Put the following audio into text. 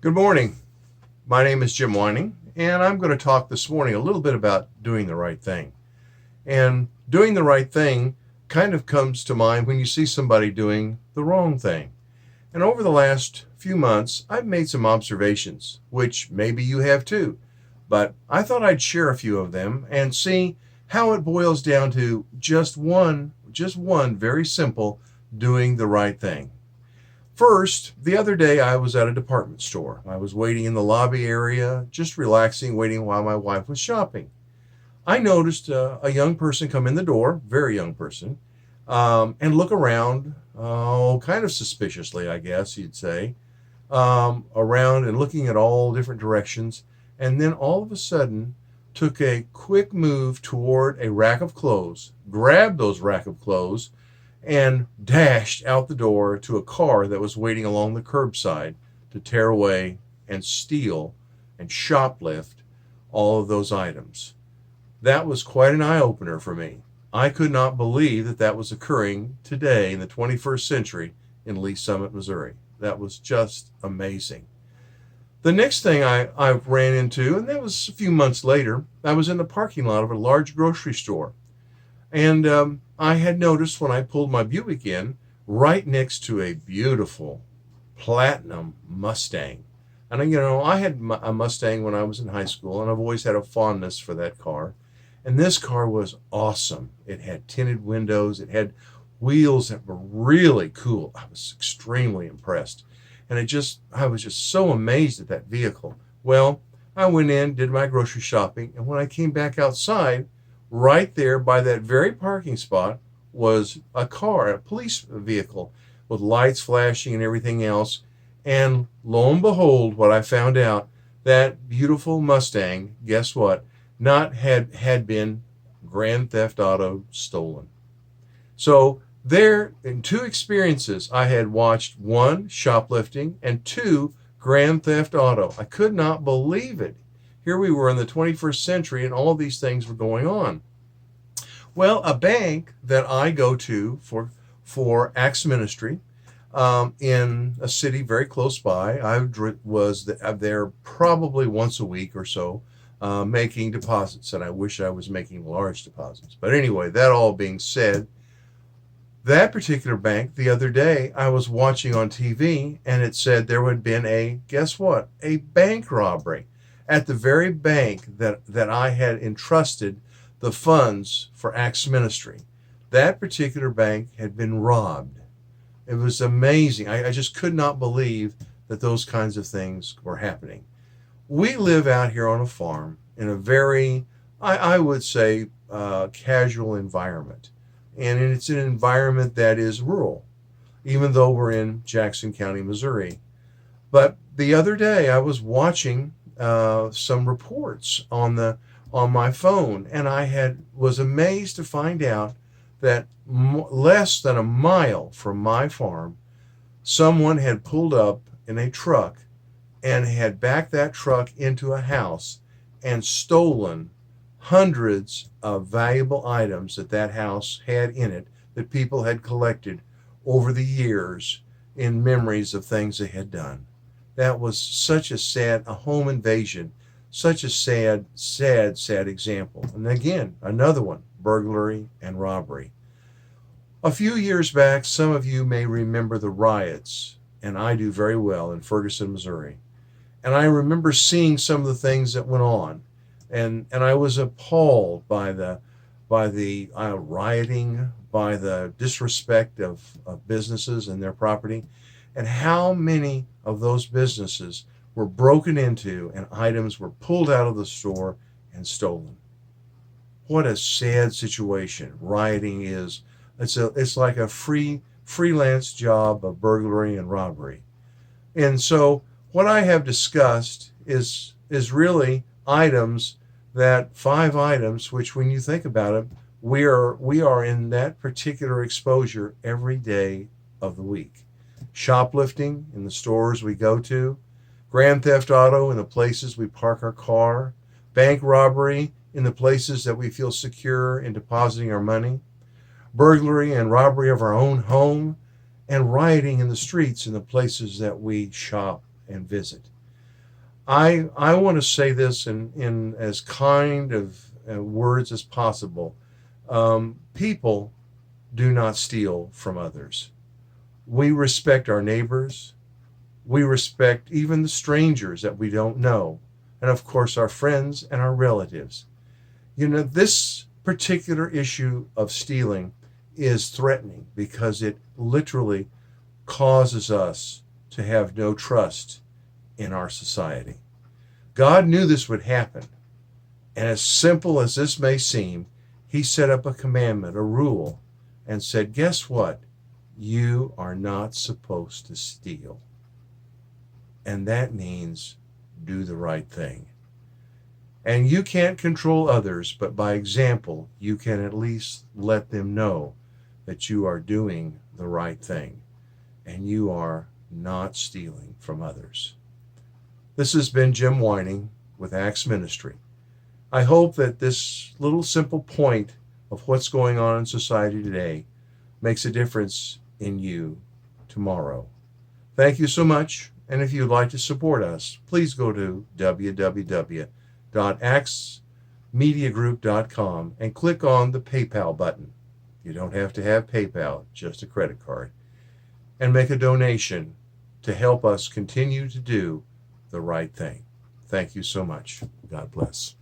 Good morning. My name is Jim Whining, and I'm going to talk this morning a little bit about doing the right thing. And doing the right thing kind of comes to mind when you see somebody doing the wrong thing. And over the last few months, I've made some observations, which maybe you have too. But I thought I'd share a few of them and see how it boils down to just one very simple doing the right thing. First, the other day I was at a department store. I was waiting in the lobby area, just relaxing, waiting while my wife was shopping. I noticed a young person come in the door, very young person, and look around, kind of suspiciously, I guess you'd say, around and looking at all different directions. And then all of a sudden, took a quick move toward a rack of clothes, grabbed those rack of clothes, and dashed out the door to a car that was waiting along the curbside to tear away and steal and shoplift all of those items. That was quite an eye opener for me. I could not believe that that was occurring today in the 21st century in Lee Summit, Missouri. That was just amazing. The next thing I ran into, and that was a few months later, I was in the parking lot of a large grocery store. And I had noticed when I pulled my Buick in, right next to a beautiful platinum Mustang. And I had a Mustang when I was in high school, and I've always had a fondness for that car. And this car was awesome. It had tinted windows, it had wheels that were really cool. I was extremely impressed. And I was just so amazed at that vehicle. Well, I went in, did my grocery shopping, and when I came back outside, right there by that very parking spot was a car, a police vehicle with lights flashing and everything else. And lo and behold, what I found out, that beautiful Mustang, guess what? Not had been Grand Theft Auto stolen. So there, in two experiences, I had watched one, shoplifting, and two, Grand Theft Auto. I could not believe it. Here we were in the 21st century, and all these things were going on. Well, a bank that I go to for Acts Ministry in a city very close by. Was there probably once a week or so, making deposits, and I wish I was making large deposits. But anyway, that all being said, that particular bank, the other day, I was watching on TV, and it said there had been guess what? A bank robbery at the very bank that I had entrusted the funds for Acts Ministry. That particular bank had been robbed. It was amazing. I just could not believe that those kinds of things were happening. We live out here on a farm in a very, I would say, casual environment. And it's an environment that is rural, even though we're in Jackson County, Missouri. But the other day I was watching some reports on my phone, and was amazed to find out that less than a mile from my farm, someone had pulled up in a truck and had backed that truck into a house and stolen hundreds of valuable items that house had in it that people had collected over the years in memories of things they had done. That was such a home invasion, such a sad example. And again, another one, burglary and robbery. A few years back, some of you may remember the riots, and I do very well, in Ferguson, Missouri. And I remember seeing some of the things that went on, and I was appalled by the rioting, by the disrespect of businesses and their property, and how many of those businesses were broken into and items were pulled out of the store and stolen. What a sad situation rioting is. It's like a freelance job of burglary and robbery. And so what I have discussed is really five items, which when you think about it, we are in that particular exposure every day of the week. Shoplifting in the stores we go to, Grand Theft Auto in the places we park our car, bank robbery in the places that we feel secure in depositing our money, burglary and robbery of our own home, and rioting in the streets in the places that we shop and visit. I want to say this in as kind of words as possible. People do not steal from others. We respect our neighbors. We respect even the strangers that we don't know. And of course, our friends and our relatives. You know, this particular issue of stealing is threatening because it literally causes us to have no trust in our society. God knew this would happen. And as simple as this may seem, he set up a commandment, a rule, and said, guess what? You are not supposed to steal. And that means do the right thing. And you can't control others, but by example, you can at least let them know that you are doing the right thing and you are not stealing from others. This has been Jim Whining with Axe Ministry. I hope that this little simple point of what's going on in society today makes a difference in you tomorrow. Thank you so much. And if you'd like to support us, please go to www.axemediagroup.com and click on the PayPal button. You don't have to have PayPal, just a credit card. And make a donation to help us continue to do the right thing. Thank you so much. God bless.